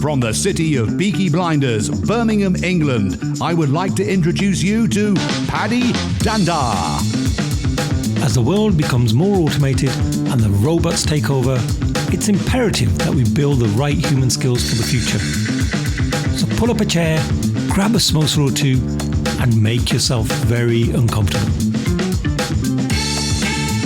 From the city of Peaky Blinders, Birmingham, England, I would like to introduce you to Paddy Danda. As the world becomes more automated and the robots take over, it's imperative that we build the right human skills for the future. So pull up a chair, grab a samosa or two, and make yourself very uncomfortable.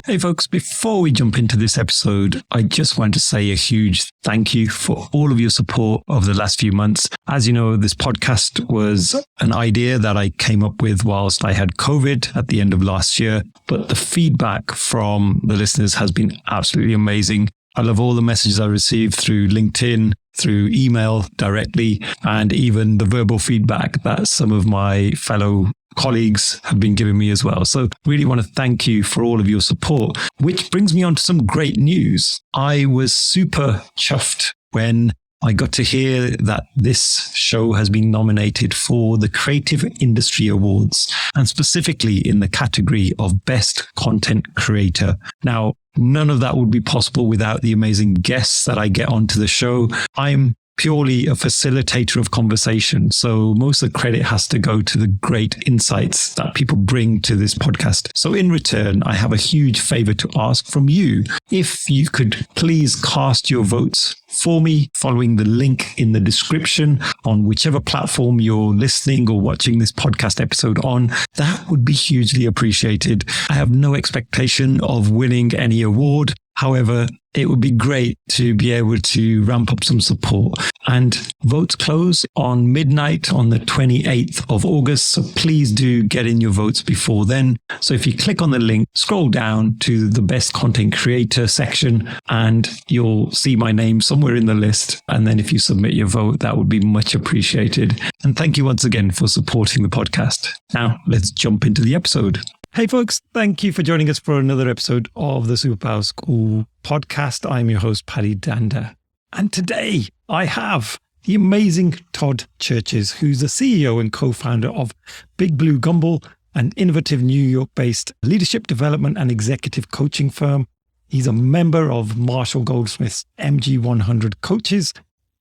Hey folks, before we jump into this episode, I just want to say a huge thank you for all of your support over the last few months. As you know, this podcast was an idea that I came up with whilst I had COVID at the end of last year, but the feedback from the listeners has been absolutely amazing. I love all the messages I received through LinkedIn, through email directly, and even the verbal feedback that some of my fellow colleagues have been giving me as well. So really want to thank you for all of your support, which brings me on to some great news. I was super chuffed when I got to hear that this show has been nominated for the Creative Industry Awards, and specifically in the category of Best Content Creator. Now, none of that would be possible without the amazing guests that I get onto the show. I'm purely a facilitator of conversation, so most of the credit has to go to the great insights that people bring to this podcast. So in return, I have a huge favor to ask from you. If you could please cast your votes for me following the link in the description on whichever platform you're listening or watching this podcast episode on, that would be hugely appreciated. I have no expectation of winning any award. However, it would be great to be able to ramp up some support. And votes close on midnight on the 28th of August. So please do get in your votes before then. So if you click on the link, scroll down to the Best Content Creator section, and you'll see my name somewhere in the list. And then if you submit your vote, that would be much appreciated. And thank you once again for supporting the podcast. Now, let's jump into the episode. Hey folks, thank you for joining us for another episode of the Superpowers School podcast. I'm your host, Paddy Danda. And today I have the amazing Todd Cherches, who's the CEO and co-founder of Big Blue Gumball, an innovative New York-based leadership development and executive coaching firm. He's a member of Marshall Goldsmith's MG100 coaches.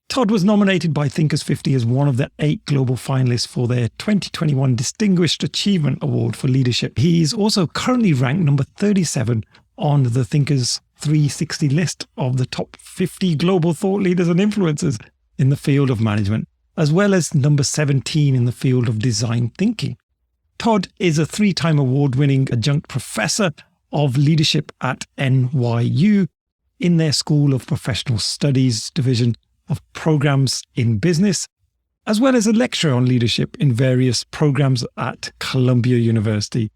Todd was nominated by Thinkers 50 as one of the 8 global finalists for their 2021 Distinguished Achievement Award for Leadership. He's also currently ranked number 37 on the Thinkers 360 list of the top 50 global thought leaders and influencers in the field of management, as well as number 17 in the field of design thinking. Todd is a 3-time award-winning adjunct professor of leadership at NYU in their School of Professional Studies division of programs in business, as well as a lecturer on leadership in various programs at Columbia University.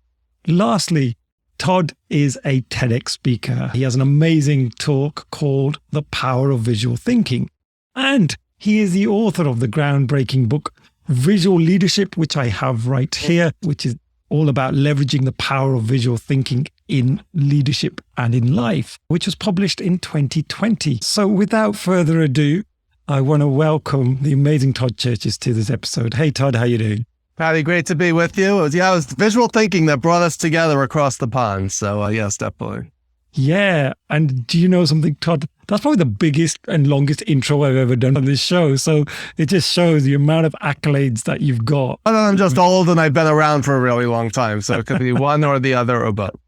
Lastly, Todd is a TEDx speaker. He has an amazing talk called The Power of Visual Thinking. And he is the author of the groundbreaking book, Visual Leadership, which I have right here, which is all about leveraging the power of visual thinking in leadership and in life, which was published in 2020. So without further ado, I want to welcome the amazing Todd Cherches to this episode. Hey, Todd, how you doing? Paddy, great to be with you. It was visual thinking that brought us together across the pond. So yes, definitely. Yeah. And do you know something, Todd? That's probably the biggest and longest intro I've ever done on this show. So it just shows the amount of accolades that you've got. I'm just old and I've been around for a really long time. So it could be one or the other or both.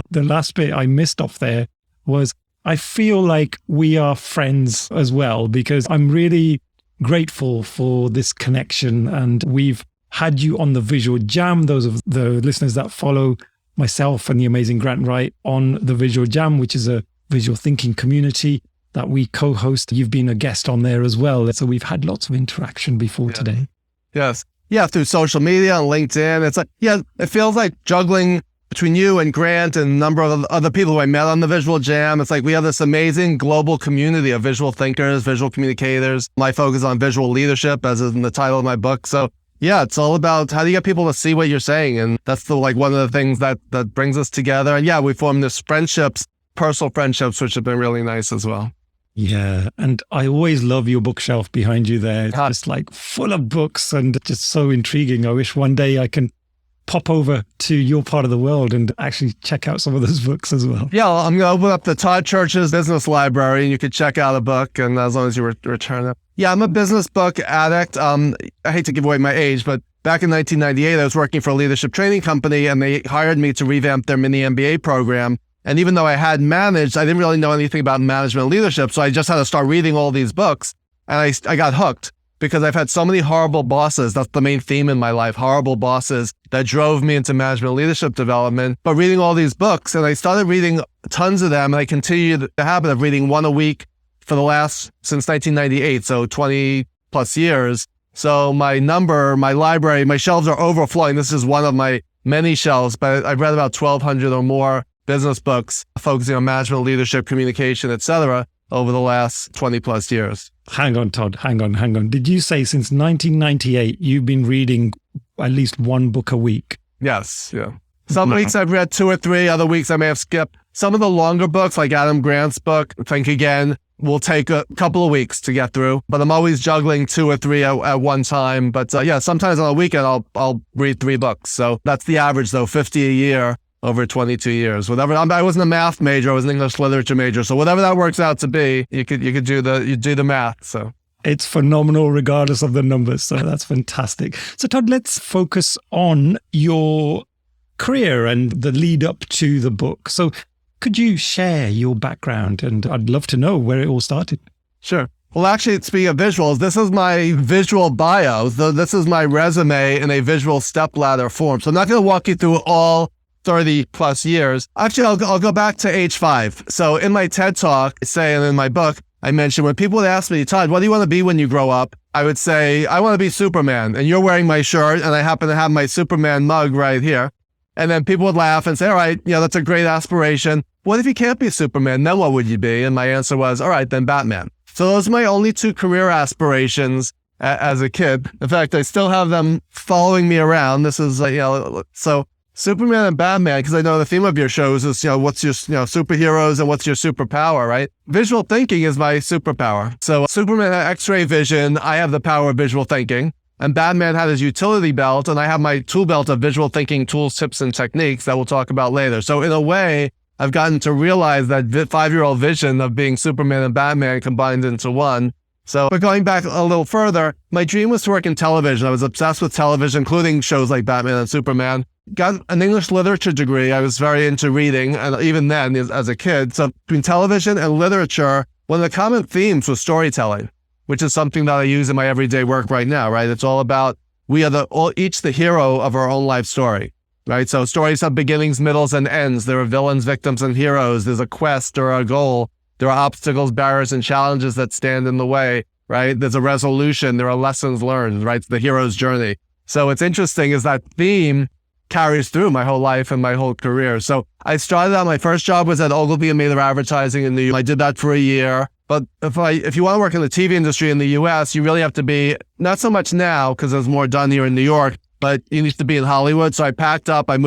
The last bit I missed off there was I feel like we are friends as well, because I'm really grateful for this connection. And we've had you on the Visual Jam. Those of the listeners that follow myself and the amazing Grant Wright on the Visual Jam, which is a visual thinking community that we co-host. You've been a guest on there as well. So we've had lots of interaction before today. Yes. Yeah, through social media and LinkedIn. It's like, it feels like juggling between you and Grant and a number of other people who I met on the Visual Jam. It's like we have this amazing global community of visual thinkers, visual communicators. My focus on visual leadership, as is in the title of my book. So yeah, it's all about how do you get people to see what you're saying? And that's one of the things that brings us together. And yeah, we formed this friendships, personal friendships, which have been really nice as well. Yeah. And I always love your bookshelf behind you there. It's just like full of books and just so intriguing. I wish one day I can pop over to your part of the world and actually check out some of those books as well. Yeah, I'm going to open up the Todd Cherches business library and you could check out a book, and as long as you return it. Yeah, I'm a business book addict. I hate to give away my age, but back in 1998, I was working for a leadership training company and they hired me to revamp their mini MBA program. And even though I had managed, I didn't really know anything about management and leadership. So I just had to start reading all these books, and I got hooked because I've had so many horrible bosses. That's the main theme in my life, horrible bosses that drove me into management and leadership development. But reading all these books, and I started reading tons of them, and I continued the habit of reading one a week since 1998, so 20 plus years. So my library, my shelves are overflowing. This is one of my many shelves, but I've read about 1,200 or more business books focusing on management, leadership, communication, etc. over the last 20 plus years. Hang on, Todd. Hang on. Did you say since 1998 you've been reading at least one book a week? Yes. Yeah. Some weeks I've read 2 or 3. Other weeks I may have skipped. Some of the longer books, like Adam Grant's book, Think Again, will take a couple of weeks to get through. But I'm always juggling 2 or 3 at one time. But sometimes on a weekend I'll read 3 books. So that's the average, though, 50 a year over 22 years. Whatever. I wasn't a math major. I was an English literature major. So whatever that works out to be, you could do the math. So it's phenomenal regardless of the numbers. So that's fantastic. So Todd, let's focus on your career and the lead up to the book. So could you share your background? And I'd love to know where it all started. Sure. Well, actually, speaking of visuals, this is my visual bio. This is my resume in a visual stepladder form. So I'm not going to walk you through all 30 plus years. Actually, I'll go back to age 5. So in my TED Talk, and in my book, I mentioned when people would ask me, Todd, what do you want to be when you grow up? I would say, I want to be Superman. And you're wearing my shirt, and I happen to have my Superman mug right here. And then people would laugh and say, all right, that's a great aspiration. What if you can't be Superman? Then what would you be? And my answer was, all right, then Batman. So those are my only 2 career aspirations as a kid. In fact, I still have them following me around. This is, so Superman and Batman, because I know the theme of your shows is, what's your, superheroes and what's your superpower, right? Visual thinking is my superpower. So Superman had X-ray vision. I have the power of visual thinking. And Batman had his utility belt, and I have my tool belt of visual thinking tools, tips, and techniques that we'll talk about later. So in a way, I've gotten to realize that 5-year-old vision of being Superman and Batman combined into one. So, but going back a little further, my dream was to work in television. I was obsessed with television, including shows like Batman and Superman. Got an English literature degree. I was very into reading, and even then, as a kid. So between television and literature, one of the common themes was storytelling, which is something that I use in my everyday work right now, right? It's all about, we are each the hero of our own life story, right? So stories have beginnings, middles, and ends. There are villains, victims, and heroes. There's a quest or a goal. There are obstacles, barriers, and challenges that stand in the way, right? There's a resolution. There are lessons learned, right? It's the hero's journey. So what's interesting is that theme carries through my whole life and my whole career. So I started out, my first job was at Ogilvy and Mather Advertising in New York. I did that for a year. But if you want to work in the TV industry in the US, you really have to be, not so much now because there's more done here in New York, but you need to be in Hollywood. So I packed up, I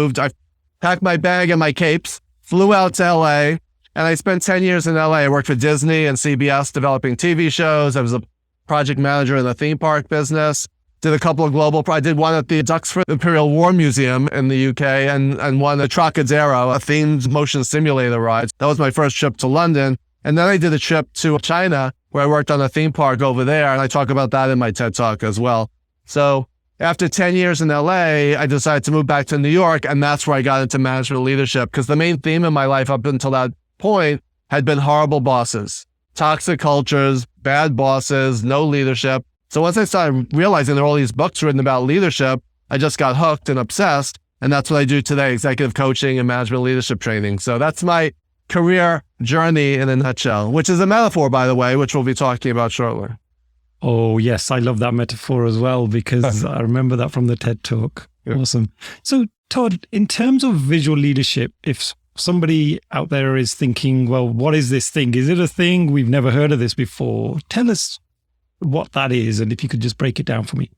packed my bag and my capes, flew out to LA, and I spent 10 years in LA. I worked for Disney and CBS developing TV shows. I was a project manager in the theme park business. Did a couple of I did one at the Duxford Imperial War Museum in the UK and one at Trocadero, a themed motion simulator ride. That was my first trip to London. And then I did a trip to China where I worked on a theme park over there. And I talk about that in my TED Talk as well. So after 10 years in LA, I decided to move back to New York. And that's where I got into management leadership, because the main theme in my life up until that point had been horrible bosses, toxic cultures, bad bosses, no leadership. So once I started realizing there are all these books written about leadership, I just got hooked and obsessed. And that's what I do today, executive coaching and management leadership training. So that's my career journey in a nutshell, which is a metaphor, by the way, which we'll be talking about shortly. Oh, yes. I love that metaphor as well, because I remember that from the TED Talk. Yeah. Awesome. So Todd, in terms of visual leadership, if somebody out there is thinking, well, what is this thing? Is it a thing? We've never heard of this before. Tell us what that is, and if you could just break it down for me.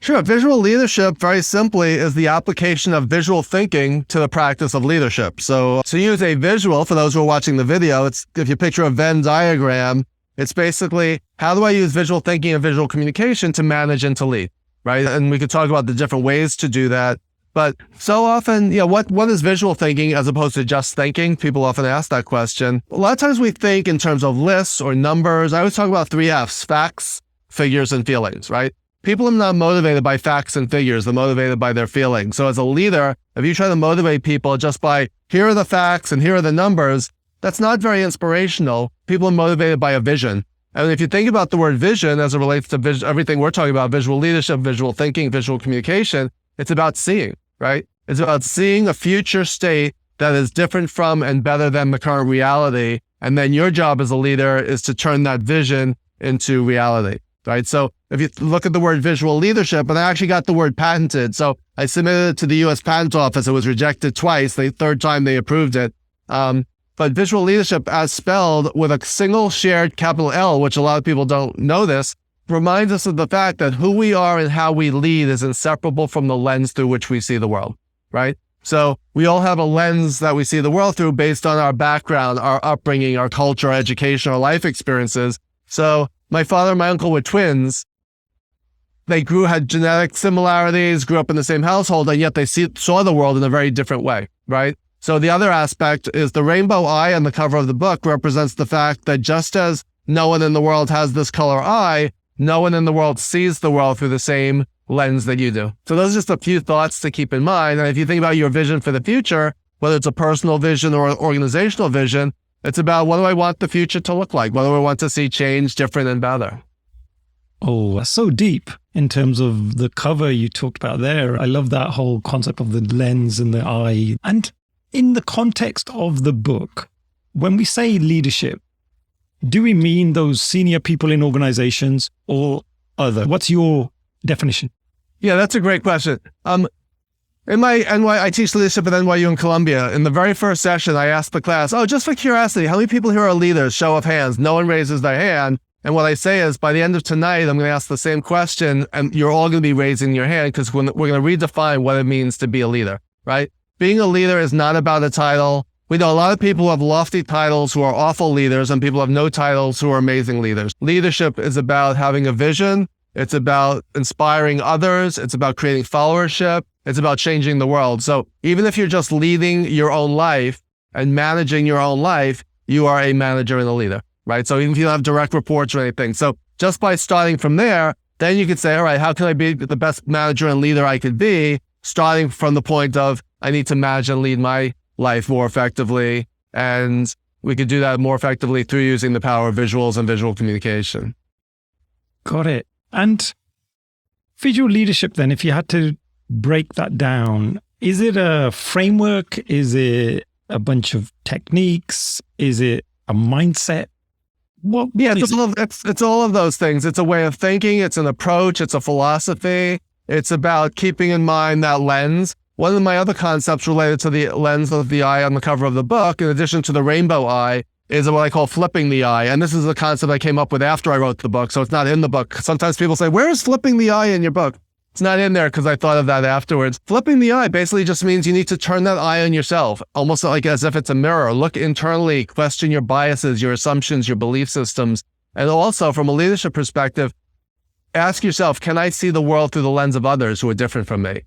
Sure. Visual leadership, very simply, is the application of visual thinking to the practice of leadership. So to use a visual, for those who are watching the video, it's, if you picture a Venn diagram, it's basically, how do I use visual thinking and visual communication to manage and to lead, right? And we could talk about the different ways to do that. But so often, what is visual thinking as opposed to just thinking? People often ask that question. A lot of times we think in terms of lists or numbers. I always talk about 3 F's: facts, figures, and feelings, right? People are not motivated by facts and figures. They're motivated by their feelings. So as a leader, if you try to motivate people just by, here are the facts and here are the numbers, that's not very inspirational. People are motivated by a vision. And if you think about the word vision as it relates to everything we're talking about, visual leadership, visual thinking, visual communication, it's about seeing, right? It's about seeing a future state that is different from and better than the current reality. And then your job as a leader is to turn that vision into reality, right? So if you look at the word visual leadership, and I actually got the word patented. So I submitted it to the US Patent Office. It was rejected twice. The third time they approved it. But visual leadership, as spelled with a single shared capital L, which a lot of people don't know this, reminds us of the fact that who we are and how we lead is inseparable from the lens through which we see the world, right? So we all have a lens that we see the world through based on our background, our upbringing, our culture, our education, our life experiences. So my father and my uncle were twins. They had genetic similarities, grew up in the same household, and yet they saw the world in a very different way, right? So the other aspect is the rainbow eye on the cover of the book represents the fact that just as no one in the world has this color eye, no one in the world sees the world through the same lens that you do. So those are just a few thoughts to keep in mind. And if you think about your vision for the future, whether it's a personal vision or an organizational vision, it's about, what do I want the future to look like? What do I want to see change, different, and better? Oh, that's so deep in terms of the cover you talked about there. I love that whole concept of the lens and the eye. And in the context of the book, when we say leadership, do we mean those senior people in organizations or other? What's your definition? Yeah, that's a great question. In my I teach leadership at NYU in Columbia. In the very first session, I asked the class, just for curiosity, how many people here are leaders? Show of hands. No one raises their hand. And what I say is, by the end of tonight, I'm going to ask the same question, and you're all going to be raising your hand because we're going to redefine what it means to be a leader, right? Being a leader is not about a title. We know a lot of people who have lofty titles who are awful leaders, and people have no titles who are amazing leaders. Leadership is about having a vision. It's about inspiring others. It's about creating followership. It's about changing the world. So even if you're just leading your own life and managing your own life, you are a manager and a leader, right? So even if you don't have direct reports or anything. So just by starting from there, then you could say, all right, how can I be the best manager and leader I could be? Starting from the point of, I need to manage and lead my life more effectively. And we could do that more effectively through using the power of visuals and visual communication. Got it. And visual leadership, then, if you had to break that down, is it a framework? Is it a bunch of techniques? Is it a mindset? It's all of those things. It's a way of thinking. It's an approach. It's a philosophy. It's about keeping in mind that lens. One of my other concepts related to the lens of the eye on the cover of the book, in addition to the rainbow eye, is what I call flipping the eye. And this is a concept I came up with after I wrote the book, so it's not in the book. Sometimes people say, where is flipping the eye in your book? It's not in there because I thought of that afterwards. Flipping the eye basically just means you need to turn that eye on yourself, almost like as if it's a mirror. Look internally, question your biases, your assumptions, your belief systems. And also, from a leadership perspective, ask yourself, can I see the world through the lens of others who are different from me?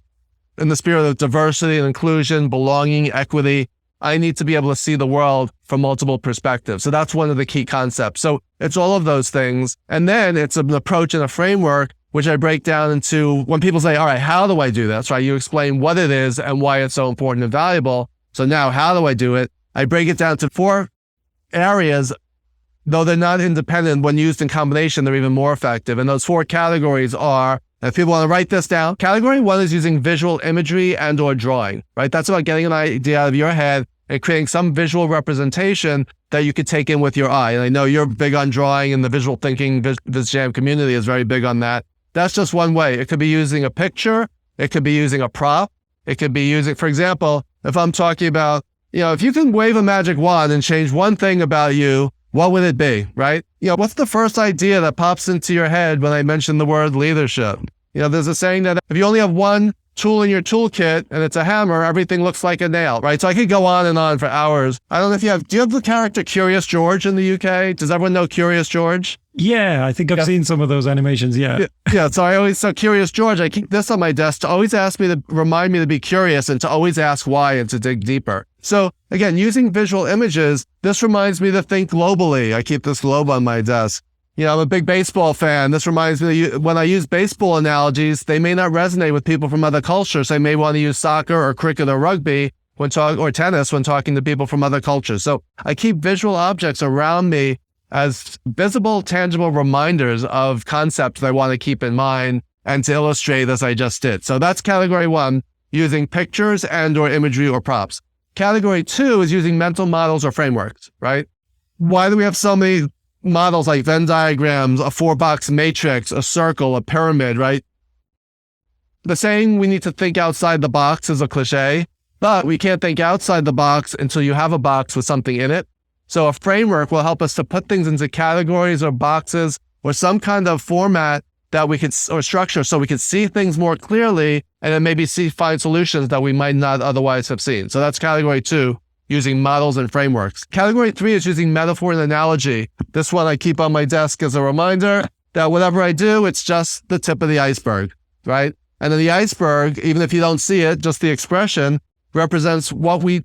In the spirit of diversity and inclusion, belonging, equity, I need to be able to see the world from multiple perspectives. So that's one of the key concepts. So it's all of those things. And then it's an approach and a framework, which I break down into, when people say, all right, how do I do this? Right? You explain what it is and why it's so important and valuable. So now, how do I do it? I break it down to 4 areas. Though they're not independent, when used in combination, they're even more effective. And those 4 categories are, if people want to write this down, category 1 is using visual imagery and or drawing, right? That's about getting an idea out of your head and creating some visual representation that you could take in with your eye. And I know you're big on drawing, and the visual thinking VizJam community is very big on that. That's just one way. It could be using a picture. It could be using a prop. It could be using, for example, if I'm talking about, if you can wave a magic wand and change one thing about you, what would it be, right? What's the first idea that pops into your head when I mention the word leadership? There's a saying that if you only have one tool in your toolkit and it's a hammer, everything looks like a nail, right? So I could go on and on for hours. I don't know if do you have the character Curious George in the UK? Does everyone know Curious George? Yeah, I think I've seen some of those animations. Yeah. So Curious George, I keep this on my desk to always remind me to be curious and to always ask why and to dig deeper. So again, using visual images, this reminds me to think globally. I keep this globe on my desk. I'm a big baseball fan. This reminds me that when I use baseball analogies, they may not resonate with people from other cultures. I may want to use soccer or cricket or rugby or tennis when talking to people from other cultures. So I keep visual objects around me as visible, tangible reminders of concepts that I want to keep in mind and to illustrate as I just did. So that's category 1, using pictures and or imagery or props. Category 2 is using mental models or frameworks, right? Why do we have so many models like Venn diagrams, a 4-box matrix, a circle, a pyramid, right? The saying we need to think outside the box is a cliche, but we can't think outside the box until you have a box with something in it. So a framework will help us to put things into categories or boxes or some kind of format that we could, or structure, so we could see things more clearly and then maybe find solutions that we might not otherwise have seen. So that's category 2. Using models and frameworks. Category 3 is using metaphor and analogy. This one I keep on my desk as a reminder that whatever I do, it's just the tip of the iceberg, right? And then the iceberg, even if you don't see it, just the expression represents what we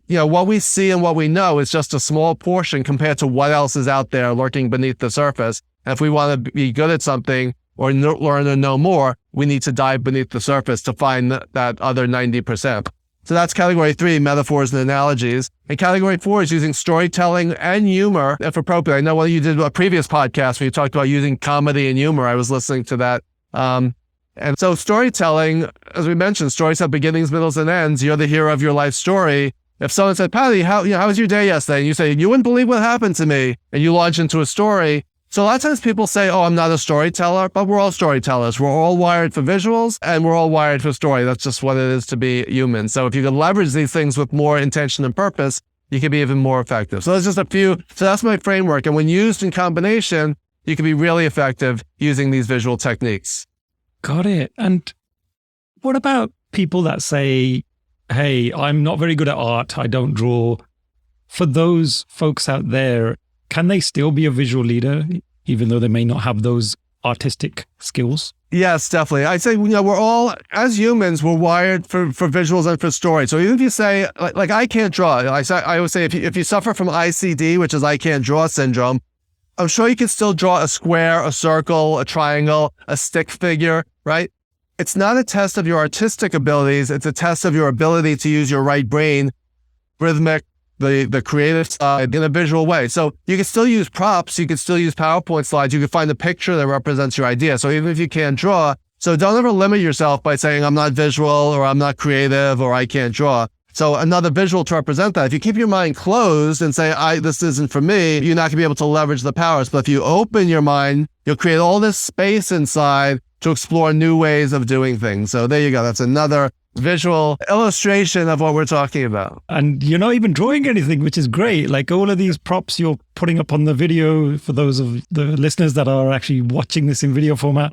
see and what we know is just a small portion compared to what else is out there lurking beneath the surface. And if we want to be good at something or learn or know more, we need to dive beneath the surface to find that other 90%. So that's category 3, metaphors and analogies. And category 4 is using storytelling and humor, if appropriate. I know when you did a previous podcast where you talked about using comedy and humor. I was listening to that. And so storytelling, as we mentioned, stories have beginnings, middles, and ends. You're the hero of your life story. If someone said, Paddy, how was your day yesterday? And you say, you wouldn't believe what happened to me. And you launch into a story. So a lot of times people say, I'm not a storyteller, but we're all storytellers. We're all wired for visuals and we're all wired for story. That's just what it is to be human. So if you can leverage these things with more intention and purpose, you can be even more effective. So that's just a few. So that's my framework. And when used in combination, you can be really effective using these visual techniques. Got it. And what about people that say, hey, I'm not very good at art. I don't draw. For those folks out there, can they still be a visual leader, even though they may not have those artistic skills? Yes, definitely. I'd say, we're all, as humans, we're wired for visuals and for story. So even if you say, like I can't draw, I always say if you suffer from ICD, which is I can't draw syndrome, I'm sure you can still draw a square, a circle, a triangle, a stick figure, right? It's not a test of your artistic abilities. It's a test of your ability to use your right brain, rhythmic, the creative side in a visual way. So you can still use props. You can still use PowerPoint slides. You can find a picture that represents your idea. So even if you can't draw, so don't ever limit yourself by saying I'm not visual or I'm not creative or I can't draw. So another visual to represent that. If you keep your mind closed and say, this isn't for me, you're not going to be able to leverage the powers. But if you open your mind, you'll create all this space inside to explore new ways of doing things. So there you go. That's another visual illustration of what we're talking about. And you're not even drawing anything, which is great. Like all of these props you're putting up on the video, for those of the listeners that are actually watching this in video format,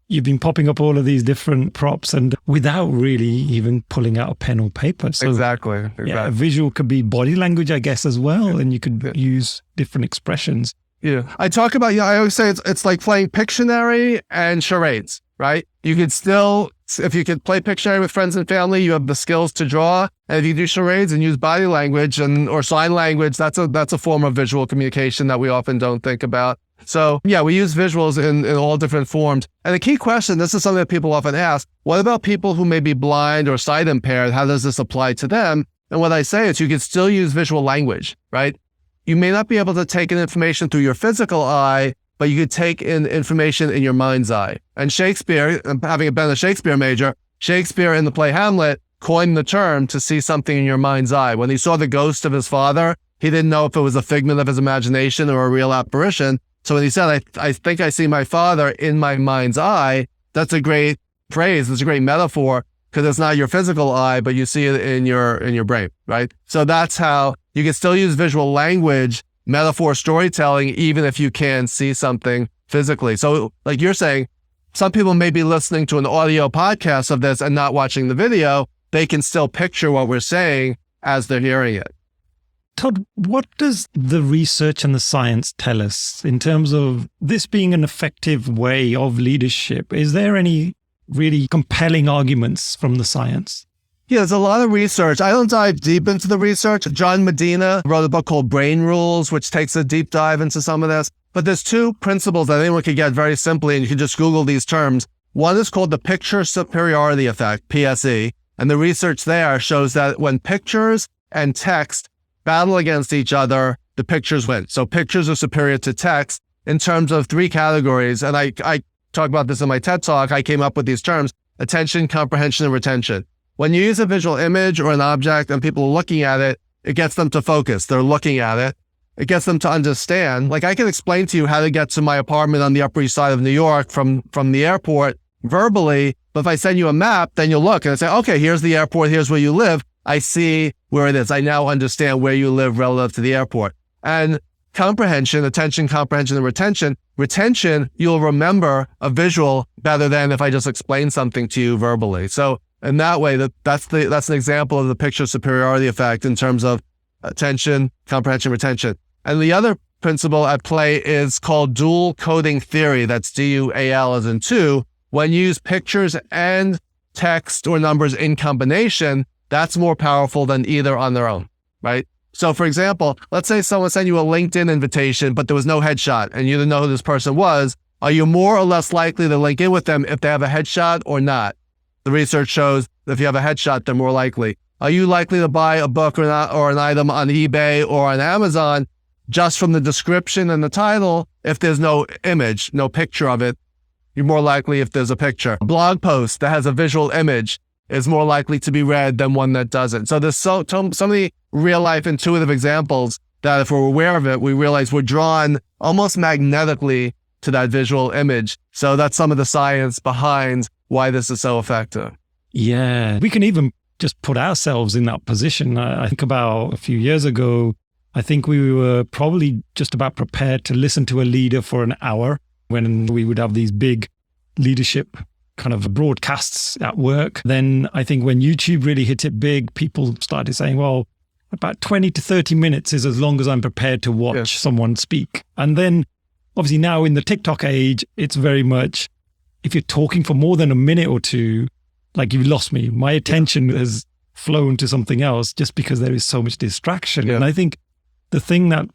you've been popping up all of these different props and without really even pulling out a pen or paper. So Exactly. Yeah, a visual could be body language, I guess, as well. And you could use different expressions. Yeah. I talk about, I always say it's like playing Pictionary and charades, right? You could still, if you could play Pictionary with friends and family, you have the skills to draw. And if you do charades and use body language or sign language, that's a form of visual communication that we often don't think about. So yeah, we use visuals in all different forms. And the key question, this is something that people often ask, what about people who may be blind or sight impaired? How does this apply to them? And what I say is you can still use visual language, right? You may not be able to take in information through your physical eye, but you could take in information in your mind's eye. And Shakespeare, having been a Shakespeare major, Shakespeare in the play Hamlet coined the term to see something in your mind's eye. When he saw the ghost of his father, he didn't know if it was a figment of his imagination or a real apparition. So when he said, I think I see my father in my mind's eye, that's a great phrase. It's a great metaphor because it's not your physical eye, but you see it in your brain, right? So that's how you can still use visual language, metaphor storytelling, even if you can see something physically. So like you're saying, some people may be listening to an audio podcast of this and not watching the video. They can still picture what we're saying as they're hearing it. Todd, what does the research and the science tell us in terms of this being an effective way of leadership? Is there any really compelling arguments from the science? Yeah, there's a lot of research. I don't dive deep into the research. John Medina wrote a book called Brain Rules, which takes a deep dive into some of this. But there's two principles that anyone could get very simply, and you can just Google these terms. One is called the picture superiority effect, PSE. And the research there shows that when pictures and text battle against each other, the pictures win. So pictures are superior to text in terms of three categories. And I talk about this in my TED Talk. I came up with these terms: attention, comprehension, and retention. When you use a visual image or an object and people are looking at it, it gets them to focus. They're looking at it. It gets them to understand. Like, I can explain to you how to get to my apartment on the Upper East Side of New York from the airport verbally. But if I send you a map, then you'll look and I say, okay, here's the airport. Here's where you live. I see where it is. I now understand where you live relative to the airport. And comprehension, attention, comprehension, and retention. Retention, you'll remember a visual better than if I just explain something to you verbally. So in that way, that's an example of the picture superiority effect in terms of attention, comprehension, retention. And the other principle at play is called dual coding theory. That's DUAL as in two. When you use pictures and text or numbers in combination, that's more powerful than either on their own, right? So for example, let's say someone sent you a LinkedIn invitation, but there was no headshot and you didn't know who this person was. Are you more or less likely to link in with them if they have a headshot or not? The research shows that if you have a headshot, they're more likely. Are you likely to buy a book or an item on eBay or on Amazon just from the description and the title if there's no image, no picture of it? You're more likely if there's a picture. A blog post that has a visual image is more likely to be read than one that doesn't. So there's so many real-life intuitive examples that if we're aware of it, we realize we're drawn almost magnetically to that visual image. So that's some of the science behind why this is so effective. Yeah, we can even just put ourselves in that position. I think about a few years ago, I think we were probably just about prepared to listen to a leader for an hour when we would have these big leadership kind of broadcasts at work. Then I think when YouTube really hit it big, people started saying, well, about 20 to 30 minutes is as long as I'm prepared to watch someone speak. And then obviously now in the TikTok age, it's very much, if you're talking for more than a minute or two, like you've lost me. My attention has flown to something else just because there is so much distraction. Yeah. And I think the thing that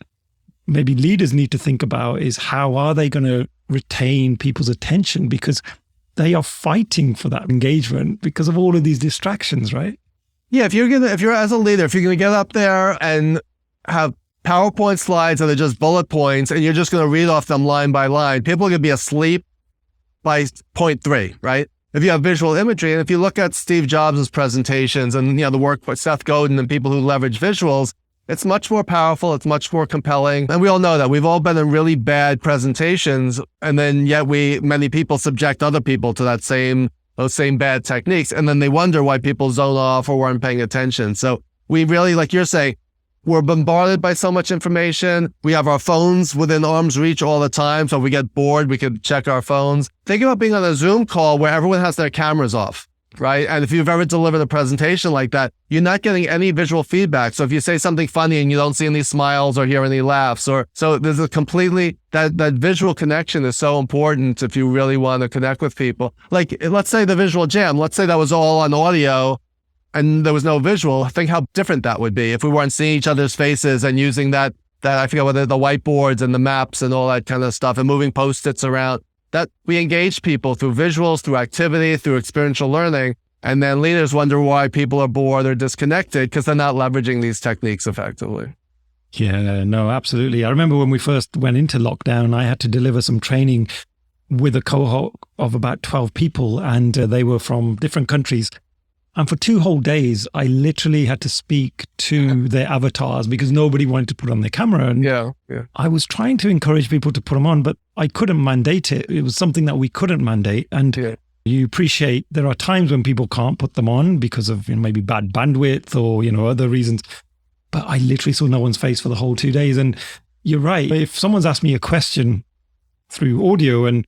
maybe leaders need to think about is how are they going to retain people's attention, because they are fighting for that engagement because of all of these distractions, right? Yeah, if you're as a leader, if you're going to get up there and have PowerPoint slides that are just bullet points and you're just going to read off them line by line, people are going to be asleep by point 3, right? If you have visual imagery, and if you look at Steve Jobs' presentations and the work with Seth Godin and people who leverage visuals, it's much more powerful, it's much more compelling. And we all know that. We've all been in really bad presentations, and then yet many people subject other people to those same bad techniques, and then they wonder why people zone off or weren't paying attention. So we really, like you're saying, we're bombarded by so much information. We have our phones within arm's reach all the time. So if we get bored, we can check our phones. Think about being on a Zoom call where everyone has their cameras off, right? And if you've ever delivered a presentation like that, you're not getting any visual feedback. So if you say something funny and you don't see any smiles or hear any laughs, so there's a completely, that visual connection is so important if you really want to connect with people. Like, let's say the visual jam, let's say that was all on audio and there was no visual. Think how different that would be if we weren't seeing each other's faces and using that I forget whether the whiteboards and the maps and all that kind of stuff and moving Post-its around. That we engage people through visuals, through activity, through experiential learning. And then leaders wonder why people are bored or disconnected because they're not leveraging these techniques effectively. Yeah, no, absolutely. I remember when we first went into lockdown, I had to deliver some training with a cohort of about 12 people, and they were from different countries. And for 2 whole days, I literally had to speak to their avatars because nobody wanted to put on their camera. And I was trying to encourage people to put them on, but I couldn't mandate it. It was something that we couldn't mandate. And you appreciate there are times when people can't put them on because of maybe bad bandwidth or other reasons. But I literally saw no one's face for the whole 2 days. And you're right. If someone's asked me a question through audio and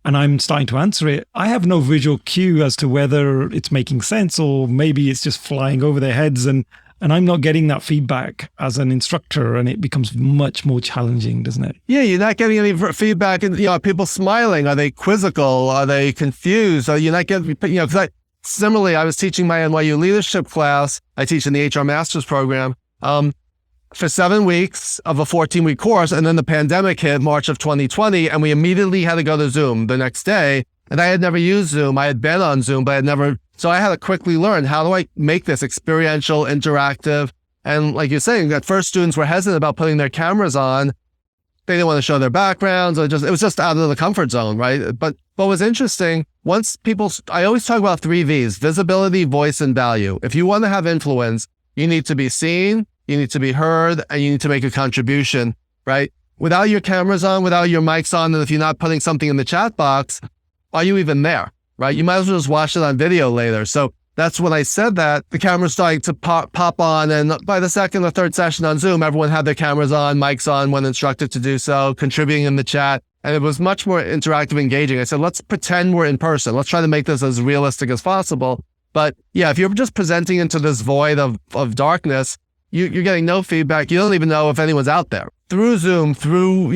and I'm starting to answer it, I have no visual cue as to whether it's making sense or maybe it's just flying over their heads, and I'm not getting that feedback as an instructor, and it becomes much more challenging, doesn't it? Yeah, you're not getting any feedback. And, are people smiling? Are they quizzical? Are they confused? Are you not getting, because similarly, I was teaching my NYU leadership class. I teach in the HR master's program for 7 weeks of a 14-week course. And then the pandemic hit March of 2020, and we immediately had to go to Zoom the next day. And I had never used Zoom. I had been on Zoom, but I had never. So I had to quickly learn, how do I make this experiential, interactive? And like you're saying, at first students were hesitant about putting their cameras on. They didn't want to show their backgrounds, or it was just out of the comfort zone, right? But what was interesting, I always talk about 3 V's: visibility, voice, and value. If you want to have influence, you need to be seen, you need to be heard, and you need to make a contribution, right? Without your cameras on, without your mics on, and if you're not putting something in the chat box, are you even there? Right? You might as well just watch it on video later. So that's when I said that, the camera's starting to pop on. And by the second or third session on Zoom, everyone had their cameras on, mics on when instructed to do so, contributing in the chat. And it was much more interactive, engaging. I said, let's pretend we're in person. Let's try to make this as realistic as possible. But yeah, if you're just presenting into this void of darkness, you're getting no feedback. You don't even know if anyone's out there. Through Zoom, through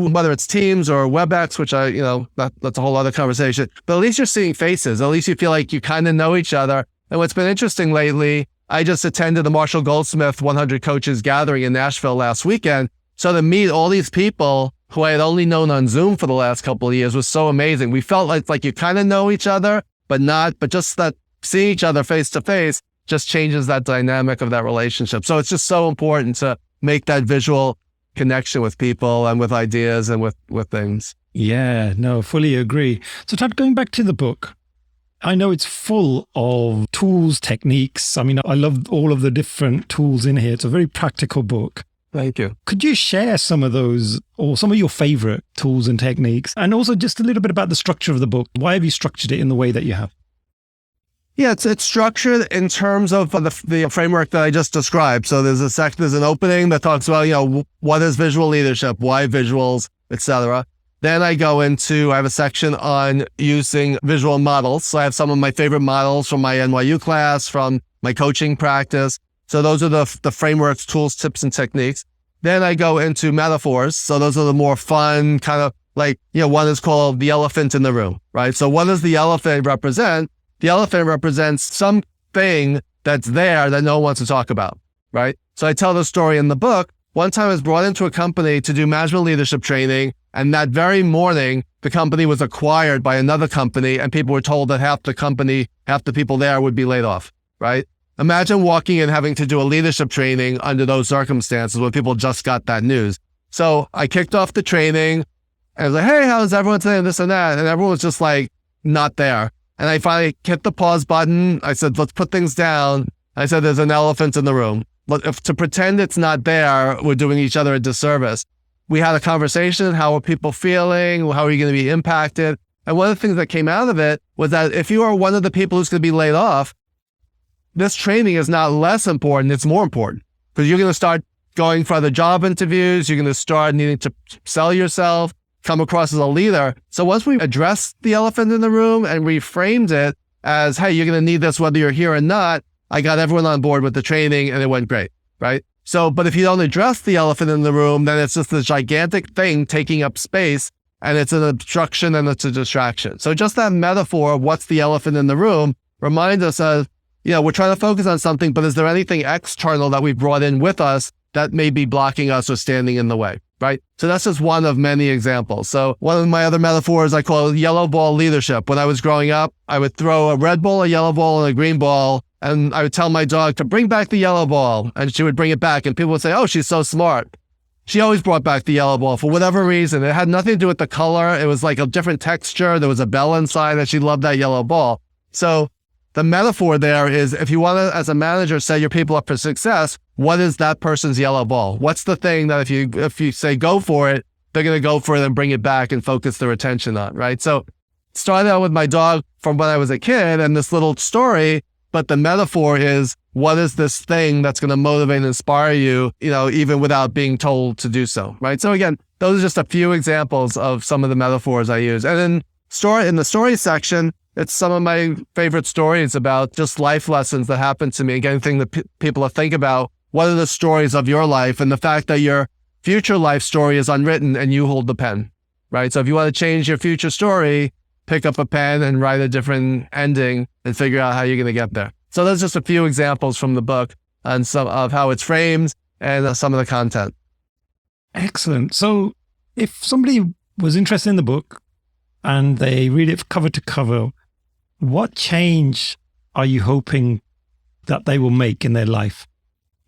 whether it's Teams or WebEx, which that's a whole other conversation, but at least you're seeing faces. At least you feel like you kind of know each other. And what's been interesting lately, I just attended the Marshall Goldsmith 100 Coaches Gathering in Nashville last weekend. So to meet all these people who I had only known on Zoom for the last couple of years was so amazing. We felt like you kind of know each other, but just that seeing each other face to face just changes that dynamic of that relationship. So it's just so important to make that visual connection with people and with ideas and with things. Yeah, no, fully agree. So Todd, going back to the book, I know it's full of tools, techniques. I mean, I love all of the different tools in here. It's a very practical book. Thank you. Could you share some of those or some of your favorite tools and techniques? And also just a little bit about the structure of the book. Why have you structured it in the way that you have? Yeah, it's structured in terms of the framework that I just described. So there's an opening that talks about, what is visual leadership, why visuals, etc. Then I have a section on using visual models. So I have some of my favorite models from my NYU class, from my coaching practice. So those are the frameworks, tools, tips, and techniques. Then I go into metaphors. So those are the more fun kind of one is called the elephant in the room, right? So what does the elephant represent? The elephant represents something that's there that no one wants to talk about, right? So I tell the story in the book. One time I was brought into a company to do management leadership training, and that very morning, the company was acquired by another company, and people were told that half the people there would be laid off, right? Imagine walking in having to do a leadership training under those circumstances when people just got that news. So I kicked off the training, and I was like, hey, how's everyone today? And this and that. And everyone was just not there. And I finally hit the pause button. I said, let's put things down. I said, there's an elephant in the room. To pretend it's not there, we're doing each other a disservice. We had a conversation. How are people feeling? How are you going to be impacted? And one of the things that came out of it was that if you are one of the people who's going to be laid off, this training is not less important. It's more important because you're going to start going for other job interviews. You're going to start needing to sell yourself, come across as a leader. So once we addressed the elephant in the room and reframed it as, hey, you're going to need this whether you're here or not, I got everyone on board with the training and it went great, right? So, but if you don't address the elephant in the room, then it's just this gigantic thing taking up space, and it's an obstruction and it's a distraction. So just that metaphor of what's the elephant in the room reminds us of, we're trying to focus on something, but is there anything external that we brought in with us that may be blocking us or standing in the way? Right? So that's just one of many examples. So one of my other metaphors I call yellow ball leadership. When I was growing up, I would throw a red ball, a yellow ball, and a green ball. And I would tell my dog to bring back the yellow ball. And she would bring it back. And people would say, oh, she's so smart. She always brought back the yellow ball for whatever reason. It had nothing to do with the color. It was like a different texture. There was a bell inside and she loved that yellow ball. So the metaphor there is, if you want to, as a manager, set your people up for success, what is that person's yellow ball? What's the thing that if you say go for it, they're going to go for it and bring it back and focus their attention on, right? So started out with my dog from when I was a kid and this little story, but the metaphor is, what is this thing that's going to motivate and inspire you, even without being told to do so, right? So again, those are just a few examples of some of the metaphors I use. And in the story section, it's some of my favorite stories about just life lessons that happened to me, getting things that people to think about. What are the stories of your life, and the fact that your future life story is unwritten and you hold the pen, right? So if you want to change your future story, pick up a pen and write a different ending and figure out how you're going to get there. So there's just a few examples from the book and some of how it's framed and some of the content. Excellent. So if somebody was interested in the book and they read it cover to cover, what change are you hoping that they will make in their life?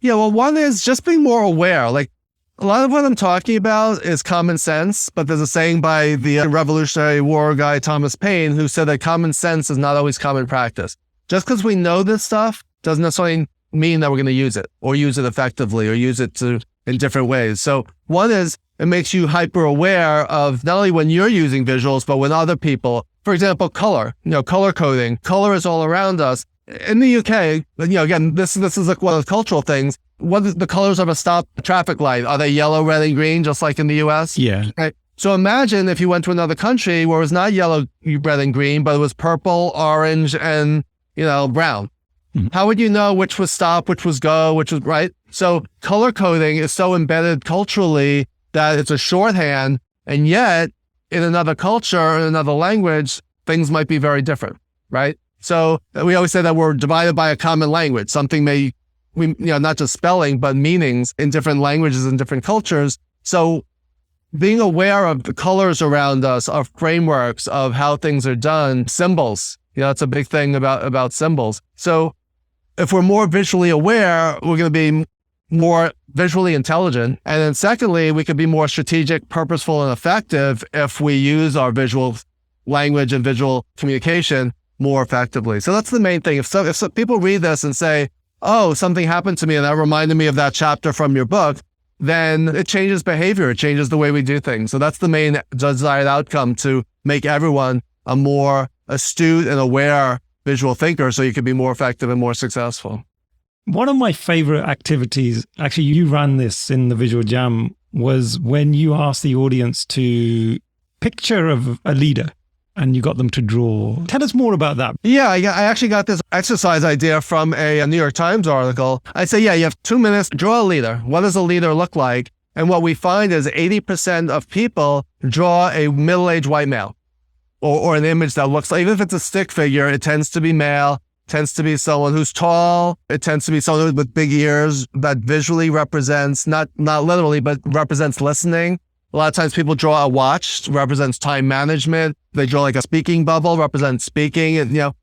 Yeah, well, one is just being more aware. Like, a lot of what I'm talking about is common sense, but there's a saying by the Revolutionary War guy, Thomas Paine, who said that common sense is not always common practice. Just because we know this stuff doesn't necessarily mean that we're going to use it or use it effectively or use it in different ways. So one is it makes you hyper aware of not only when you're using visuals, but when other people, for example, color, color coding. Color is all around us. In the UK, again, this is like one of the cultural things. What are the colors of a stop traffic light? Are they yellow, red, and green, just like in the US? Yeah. Right. So imagine if you went to another country where it was not yellow, red, and green, but it was purple, orange, and brown. Mm-hmm. How would you know which was stop, which was go, which was right? So color coding is so embedded culturally that it's a shorthand, and yet in another culture, in another language, things might be very different, right? So we always say that we're divided by a common language. Something not just spelling, but meanings in different languages and different cultures. So being aware of the colors around us, of frameworks, of how things are done, symbols, it's a big thing about symbols. So if we're more visually aware, we're going to be more visually intelligent. And then secondly, we can be more strategic, purposeful, and effective if we use our visual language and visual communication more effectively. So that's the main thing. If some people read this and say, oh, something happened to me and that reminded me of that chapter from your book, then it changes behavior. It changes the way we do things. So that's the main desired outcome, to make everyone a more astute and aware visual thinker so you can be more effective and more successful. One of my favorite activities, actually you ran this in the Visual Jam, was when you asked the audience to picture of a leader and you got them to draw. Tell us more about that. Yeah, I actually got this exercise idea from a New York Times article. I say, you have 2 minutes, draw a leader. What does a leader look like? And what we find is 80% of people draw a middle-aged white male or an image that looks like, even if it's a stick figure, it tends to be male, tends to be someone who's tall. It tends to be someone with big ears that visually represents, not literally, but represents listening. A lot of times people draw a watch, represents time management. They draw like a speaking bubble, represents speaking, and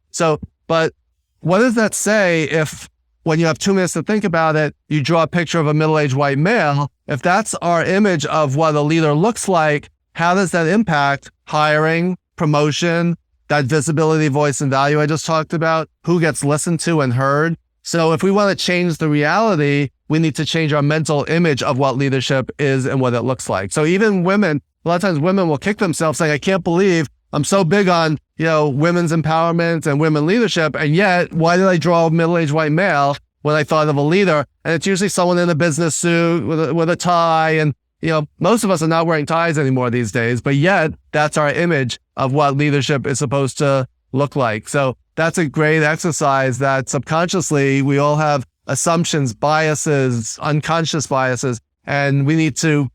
but what does that say if when you have 2 minutes to think about it, you draw a picture of a middle-aged white male? If that's our image of what a leader looks like, how does that impact hiring, promotion, that visibility, voice, and value I just talked about? Who gets listened to and heard? So if we want to change the reality, we need to change our mental image of what leadership is and what it looks like. So even women, a lot of times women will kick themselves saying, I can't believe I'm so big on, women's empowerment and women leadership. And yet, why did I draw a middle-aged white male when I thought of a leader? And it's usually someone in a business suit with a tie. And, most of us are not wearing ties anymore these days, but yet that's our image of what leadership is supposed to look like. So that's a great exercise that subconsciously we all have assumptions, biases, unconscious biases, and we need to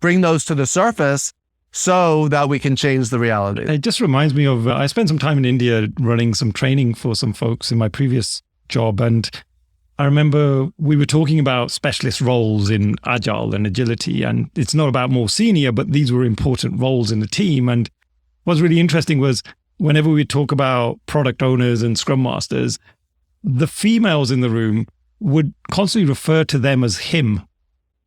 bring those to the surface so that we can change the reality. It just reminds me of, I spent some time in India running some training for some folks in my previous job. And I remember we were talking about specialist roles in agile and agility. And it's not about more senior, but these were important roles in the team. And what's really interesting was whenever we talk about product owners and scrum masters, the females in the room would constantly refer to them as him.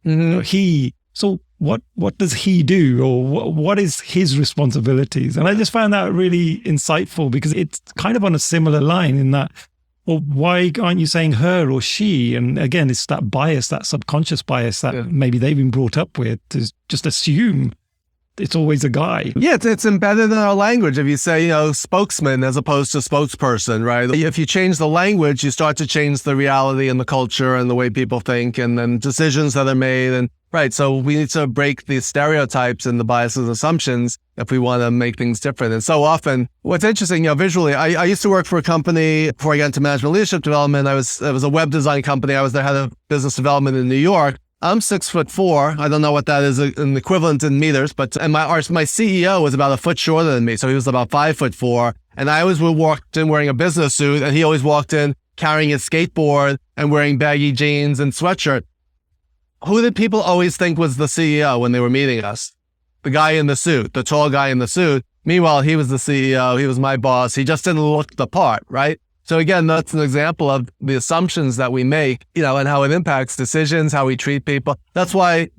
Mm-hmm. He. So what does he do, or what is his responsibilities? And I just found that really insightful, because it's kind of on a similar line in that, well, why aren't you saying her or she? And again, it's that bias, that subconscious bias that maybe they've been brought up with, to just assume it's always a guy. Yeah, it's embedded in our language. If you say, spokesman as opposed to spokesperson, right? If you change the language, you start to change the reality and the culture and the way people think, and then decisions that are made. And Right. So we need to break the stereotypes and the biases and assumptions if we want to make things different. And so often, what's interesting, visually, I used to work for a company before I got into management leadership development. It was a web design company. I was the head of business development in New York. I'm 6'4". I don't know what that is an equivalent in meters, and my CEO was about a foot shorter than me. So he was about 5'4". And I always walked in wearing a business suit, and he always walked in carrying his skateboard and wearing baggy jeans and sweatshirt. Who did people always think was the CEO when they were meeting us? The guy in the suit, the tall guy in the suit. Meanwhile, he was the CEO. He was my boss. He just didn't look the part, right? So again, that's an example of the assumptions that we make, and how it impacts decisions, how we treat people. That's why,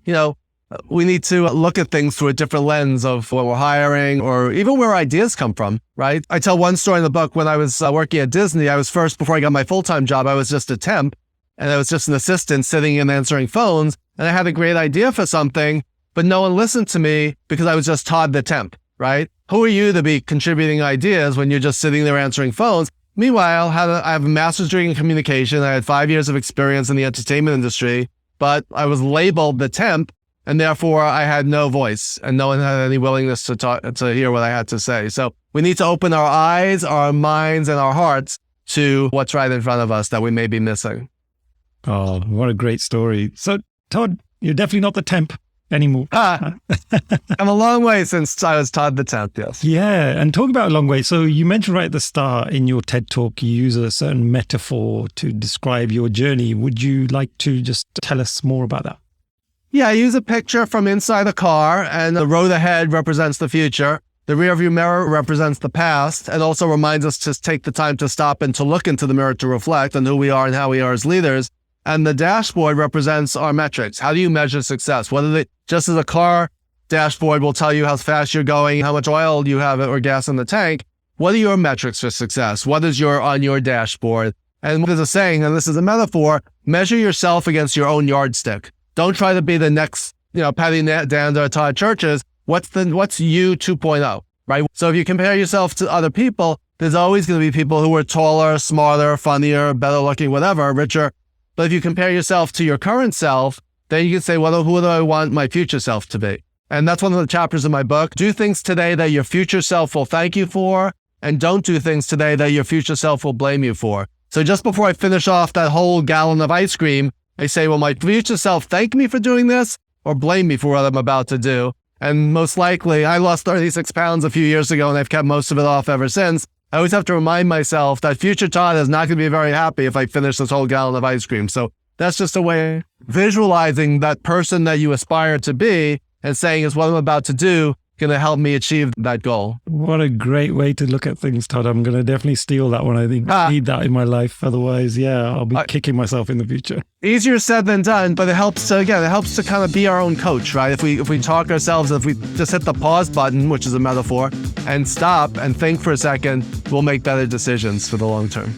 we need to look at things through a different lens of when we're hiring or even where ideas come from, right? I tell one story in the book. When I was working at Disney, before I got my full-time job, I was just a temp, and I was just an assistant sitting and answering phones. And I had a great idea for something, but no one listened to me because I was just Todd the temp, right? Who are you to be contributing ideas when you're just sitting there answering phones? Meanwhile, I have a master's degree in communication. I had 5 years of experience in the entertainment industry, but I was labeled the temp, and therefore I had no voice, and no one had any willingness to hear what I had to say. So we need to open our eyes, our minds, and our hearts to what's right in front of us that we may be missing. Oh, what a great story. So, Todd, you're definitely not the temp anymore. I'm a long way since I was Todd the temp, yes. Yeah, and talk about a long way. So you mentioned right at the start in your TED Talk, you use a certain metaphor to describe your journey. Would you like to just tell us more about that? Yeah, I use a picture from inside a car, and the road ahead represents the future. The rearview mirror represents the past, and also reminds us to take the time to stop and to look into the mirror to reflect on who we are and how we are as leaders. And the dashboard represents our metrics. How do you measure success? Just as a car dashboard will tell you how fast you're going, how much oil you have or gas in the tank, what are your metrics for success? What is on your dashboard? And there's a saying, and this is a metaphor, measure yourself against your own yardstick. Don't try to be the next, Paddy Danda or Todd Cherches. What's you 2.0, right? So if you compare yourself to other people, there's always going to be people who are taller, smarter, funnier, better looking, whatever, richer. But if you compare yourself to your current self, then you can say, well, who do I want my future self to be? And that's one of the chapters in my book. Do things today that your future self will thank you for, and don't do things today that your future self will blame you for. So just before I finish off that whole gallon of ice cream, I say, will my future self thank me for doing this or blame me for what I'm about to do? And most likely, I lost 36 pounds a few years ago, and I've kept most of it off ever since. I always have to remind myself that future Todd is not going to be very happy if I finish this whole gallon of ice cream. So that's just a way of visualizing that person that you aspire to be and saying, is what I'm about to do going to help me achieve that goal? What a great way to look at things, Todd. I'm going to definitely steal that one. I think I need that in my life. Otherwise, I'll be kicking myself in the future. Easier said than done, but it helps to kind of be our own coach, right? If we talk ourselves, if we just hit the pause button, which is a metaphor, and stop and think for a second, we'll make better decisions for the long term.